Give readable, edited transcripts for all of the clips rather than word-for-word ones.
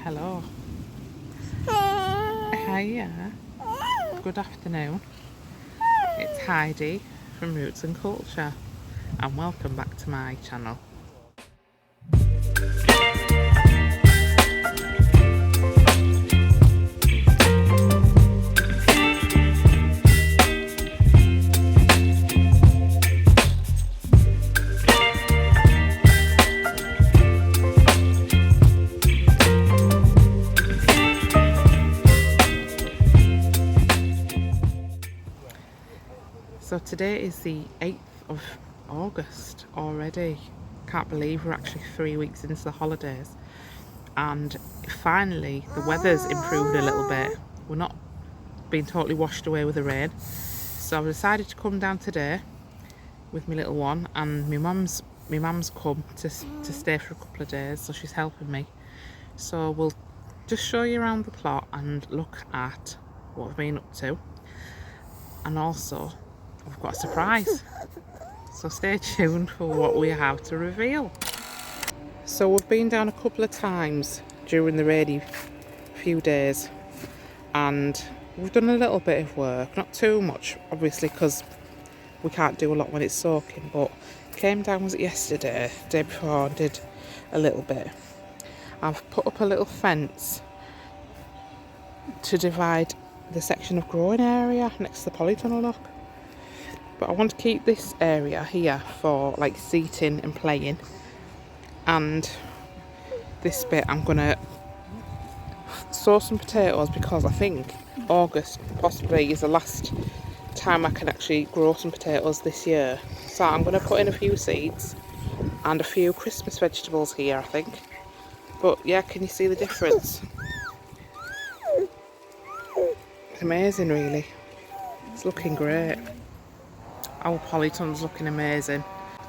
Hello. Hiya. Good afternoon. It's Heidi from Roots and Culture and welcome back to my channel. So today is the 8th of August already. Can't believe we're actually 3 weeks into the holidays. And finally the weather's improved a little bit. We're not being totally washed away with the rain. So I've decided to come down today with my little one, and my mum's come to stay for a couple of days, so she's helping me. So we'll just show you around the plot and look at what we've been up to. And also we've got a surprise, so stay tuned for what we have to reveal. So we've been down a couple of times during the rainy few days and we've done a little bit of work, not too much obviously because we can't do a lot when it's soaking, but came down, was it yesterday, day before, and did a little bit. I've put up a little fence to divide the section of growing area next to the polytunnel lock. But I want to keep this area here for like seating and playing, and this bit I'm gonna sow some potatoes because I think August possibly is the last time I can actually grow some potatoes this year. So I'm gonna put in a few seeds and a few Christmas vegetables here, I think. But yeah, can you see the difference? It's amazing really. It's looking great. Our polytunnel's looking amazing.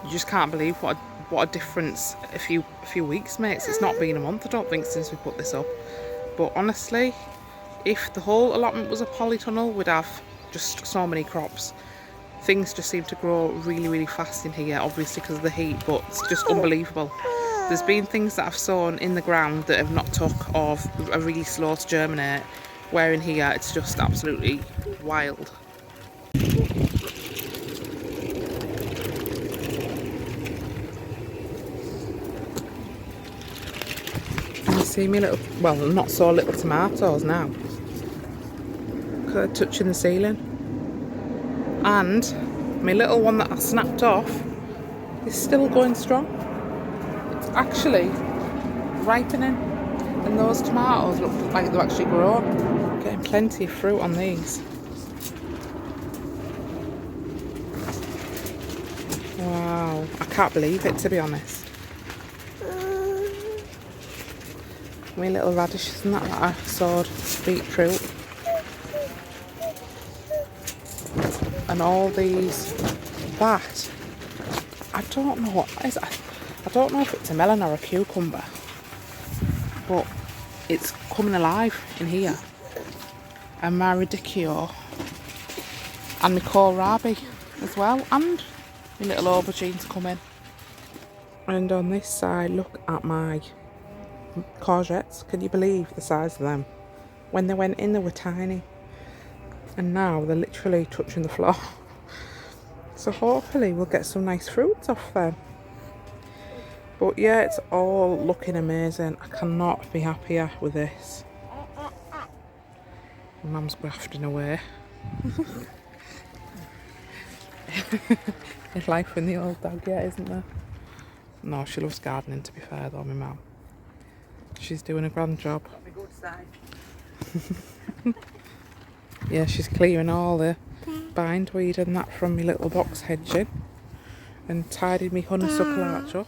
You just can't believe what a difference a few weeks makes. It's not been a month, I don't think, since we put this up. But honestly, if the whole allotment was a polytunnel, we'd have just so many crops. Things just seem to grow really, really fast in here, obviously because of the heat, but it's just unbelievable. There's been things that I've sown in the ground that have not took or are really slow to germinate, where in here it's just absolutely wild. You see me little, well, not so little tomatoes now, because they're touching the ceiling. And my little one that I snapped off is still going strong. It's actually ripening, and those tomatoes look like they're actually grown. Getting plenty of fruit on these. Wow, I can't believe it, to be honest. My little radishes and that I sowed, beetroot, and all these. That, I don't know what is it. I don't know if it's a melon or a cucumber, but it's coming alive in here. And my radicchio and my kohlrabi as well, and my little aubergines come in. And on this side, look at my courgettes. Can you believe the size of them? When they went in, they were tiny, and now they're literally touching the floor. So hopefully we'll get some nice fruits off them. But yeah, it's all looking amazing. I cannot be happier with this. My mum's grafting away. There's life in the old dog yet, isn't there? No, she loves gardening, to be fair though, my mum. She's doing a grand job. Yeah, she's clearing all the bindweed and that from my little box hedging, and tidied me honeysuckle arch up.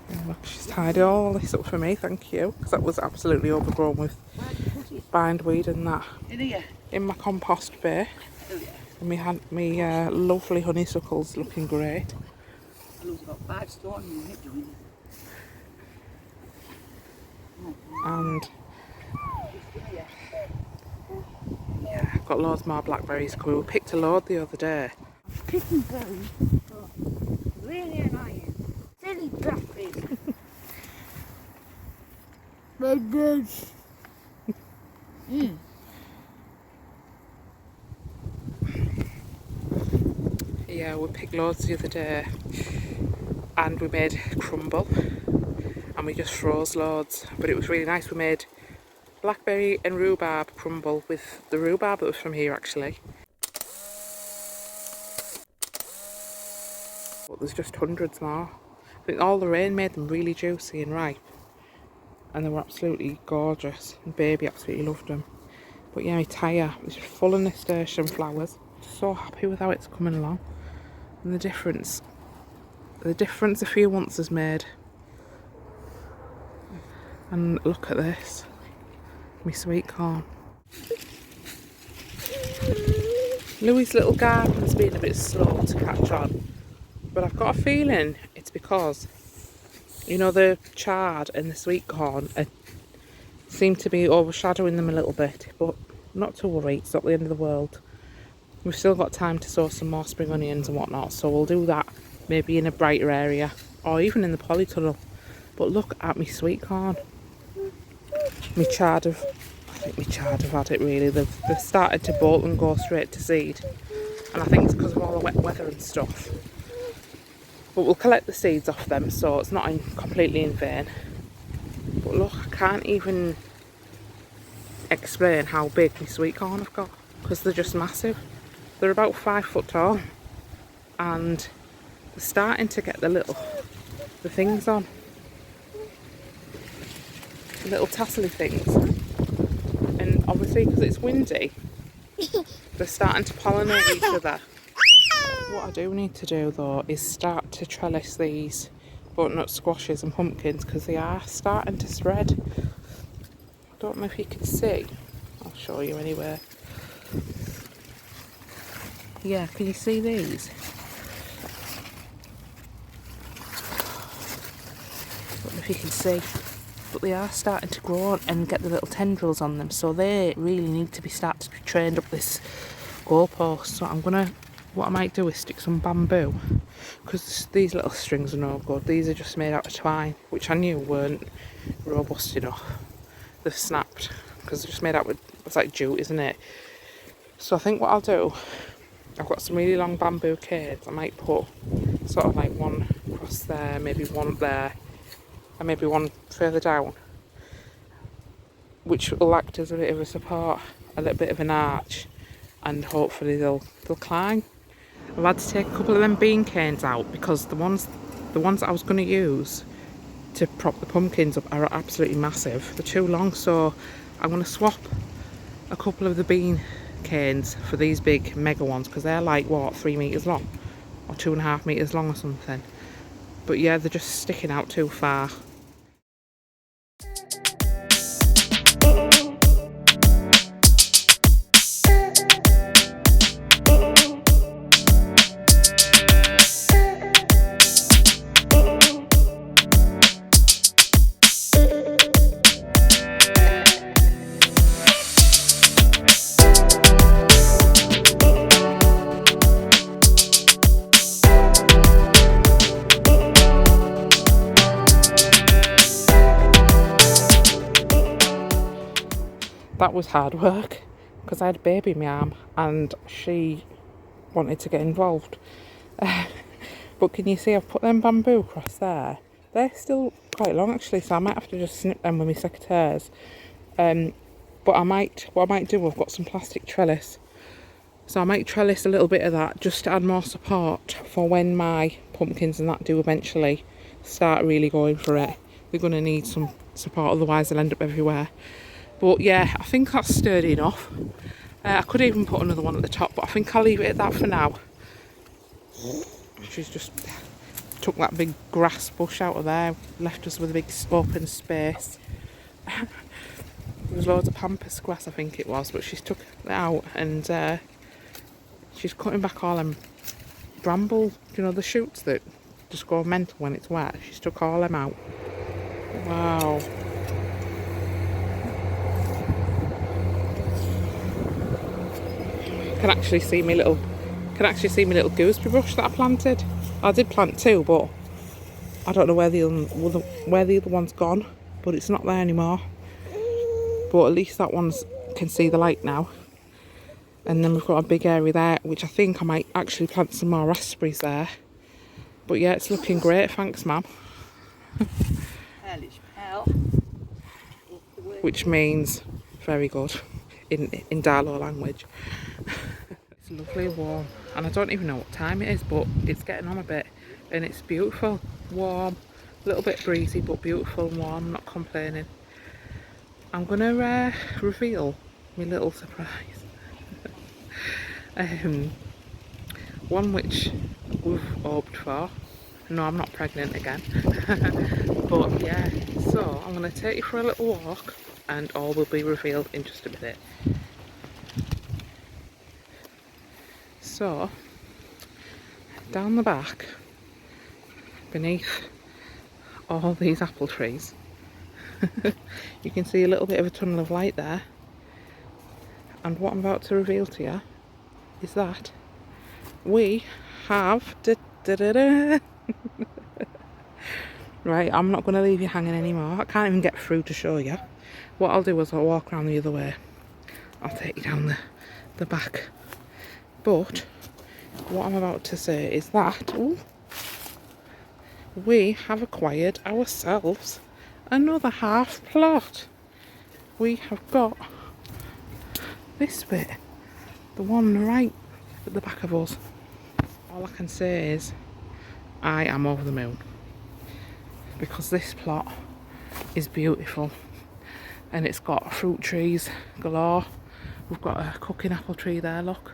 And look, she's tidied all this up for me, thank you, because that was absolutely overgrown with bindweed and that in my compost bay. And we had me lovely honeysuckles looking great. And yeah, I've got loads more blackberries coming. We picked a load the other day. Picking berries, really annoying. Silly blackberries. Yeah, we picked loads the other day and we made crumble and we just froze loads, but it was really nice. We made blackberry and rhubarb crumble with the rhubarb that was from here actually. But there's just hundreds more. I think all the rain made them really juicy and ripe and they were absolutely gorgeous and baby absolutely loved them. But yeah, my tyre is full of nasturtium flowers. So happy with how it's coming along and the difference a few months has made. And look at this, my sweet corn. Louis' little garden's been a bit slow to catch on, but I've got a feeling it's because, you know, the chard and the sweet corn seem to be overshadowing them a little bit, but not to worry, it's not the end of the world. We've still got time to sow some more spring onions and whatnot, so we'll do that maybe in a brighter area or even in the polytunnel. But look at my sweet corn. I think my chard have had it really. They've started to bolt and go straight to seed, and I think it's because of all the wet weather and stuff. But we'll collect the seeds off them, so it's not completely in vain. But look, I can't even explain how big my sweet corn have got because they're just massive. They're about 5 foot tall and they're starting to get the things on. The little tassely things. And obviously because it's windy, they're starting to pollinate each other. What I do need to do though is start to trellis these butternut squashes and pumpkins because they are starting to spread. I don't know if you can see. I'll show you anyway. Yeah, can you see these? I don't know if you can see, but they are starting to grow and get the little tendrils on them, so they really need to start to be trained up this goalpost. So what I might do is stick some bamboo, because these little strings are no good. These are just made out of twine, which I knew weren't robust enough. They've snapped because they're just made out with, it's like jute, isn't it? So I think what I'll do, I've got some really long bamboo canes. I might put sort of like one across there, maybe one up there, and maybe one further down, which will act as a bit of a support, a little bit of an arch, and hopefully they'll climb. I've had to take a couple of them bean canes out because the ones that I was going to use to prop the pumpkins up are absolutely massive. They're too long, so I'm going to swap a couple of the bean canes for these big mega ones because they're like, what, 3 meters long or 2.5 meters long or something. But yeah, they're just sticking out too far. That was hard work because I had a baby in my arm and she wanted to get involved. But can you see I've put them bamboo across there? They're still quite long actually, so I might have to just snip them with my secateurs. But what I might do, I've got some plastic trellis. So I might trellis a little bit of that just to add more support for when my pumpkins and that do eventually start really going for it. They're going to need some support, otherwise they'll end up everywhere. But yeah, I think that's sturdy enough. I could even put another one at the top, but I think I'll leave it at that for now. She's just took that big grass bush out of there, left us with a big open space. There was loads of pampas grass, I think it was, but she's took it out and she's cutting back all them bramble, you know, the shoots that just go mental when it's wet. She's took all them out. Wow. Can actually see my little gooseberry bush that I planted. I did plant two, but I don't know where the other one's gone. but it's not there anymore. But at least that one can see the light now. And then we've got a big area there, which I think I might actually plant some more raspberries there. But yeah, it's looking great, thanks ma'am. Which means very good in Darlow language. It's lovely warm, and I don't even know what time it is, but it's getting on a bit, and it's beautiful, warm, a little bit breezy, but beautiful and warm, not complaining. I'm gonna reveal my little surprise. One which we've hoped for. No, I'm not pregnant again. But yeah, so I'm going to take you for a little walk and all will be revealed in just a minute. So, down the back, beneath all these apple trees, you can see a little bit of a tunnel of light there. And what I'm about to reveal to you is that we have... Right, I'm not going to leave you hanging anymore. I can't even get through to show you. What I'll do is I'll walk around the other way. I'll take you down the back. But what I'm about to say is that we have acquired ourselves another half plot. We have got this bit, the one right at the back of us. All I can say is I am over the moon, because this plot is beautiful and it's got fruit trees galore. We've got a cooking apple tree there, look.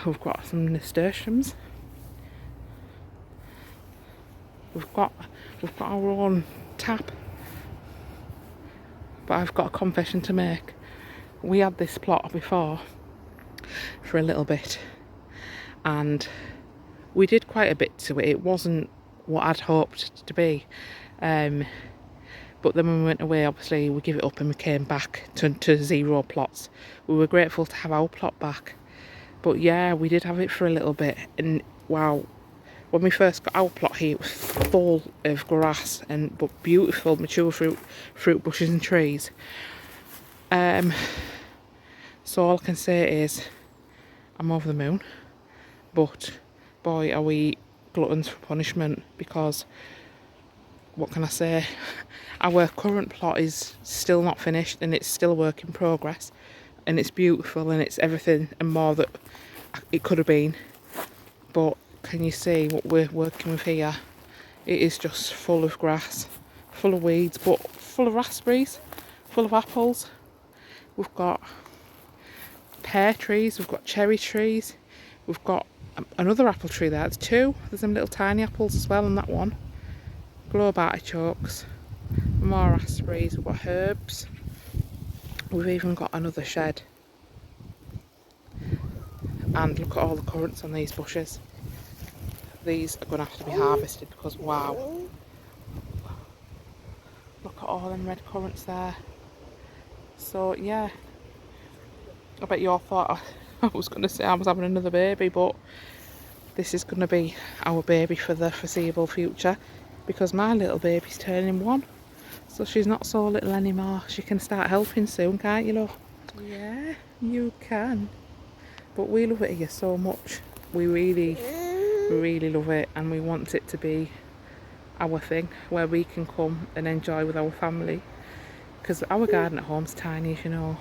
We've got some nasturtiums. We've got our own tap. But I've got a confession to make. We had this plot before for a little bit and we did quite a bit to it. It wasn't what I'd hoped to be. But then when we went away, obviously we gave it up and we came back to 0 plots. We were grateful to have our plot back. But yeah, we did have it for a little bit, and wow, when we first got our plot here, it was full of grass but beautiful mature fruit bushes and trees. So all I can say is I'm over the moon, but boy are we gluttons for punishment, because what can I say, our current plot is still not finished and it's still a work in progress, and it's beautiful and it's everything and more that it could have been. But can you see what we're working with here? It is just full of grass, full of weeds, but full of raspberries, full of apples. We've got pear trees, we've got cherry trees, we've got another apple tree there. There's 2. There's some little tiny apples as well on that one. Globe artichokes, more raspberries, we've got herbs. We've even got another shed. And look at all the currants on these bushes. These are going to have to be harvested because wow. Look at all them red currants there. So yeah, I bet you all thought I was going to say I was having another baby, but this is going to be our baby for the foreseeable future, because my little baby's turning 1. So she's not so little anymore. She can start helping soon, can't you, love? Yeah, you can. But we love it here so much. We really love it, and we want it to be our thing where we can come and enjoy with our family, because our garden at home's tiny, as you know.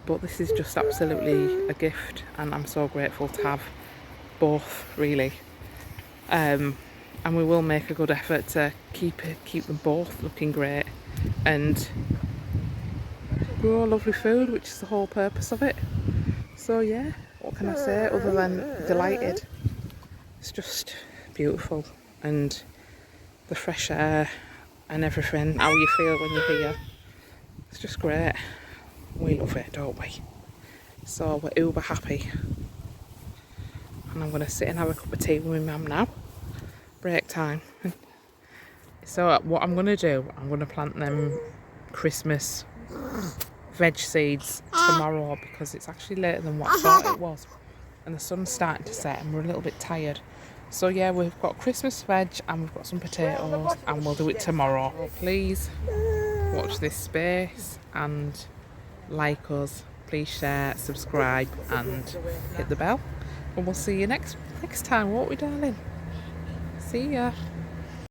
But this is just absolutely a gift, and I'm so grateful to have both, really. And we will make a good effort to keep them both looking great and grow lovely food, which is the whole purpose of it. So yeah, what can I say other than delighted? It's just beautiful, and the fresh air and everything, how you feel when you're here, it's just great. We love it, don't we? So we're uber happy. And I'm going to sit and have a cup of tea with my mum now. Break time. So what I'm going to do, I'm going to plant them Christmas veg seeds tomorrow, because it's actually later than what I thought it was. And the sun's starting to set and we're a little bit tired. So yeah, we've got Christmas veg and we've got some potatoes, and we'll do it tomorrow. So please watch this space and like us. Please share, subscribe and hit the bell. And we'll see you next time, won't we, darling? See ya.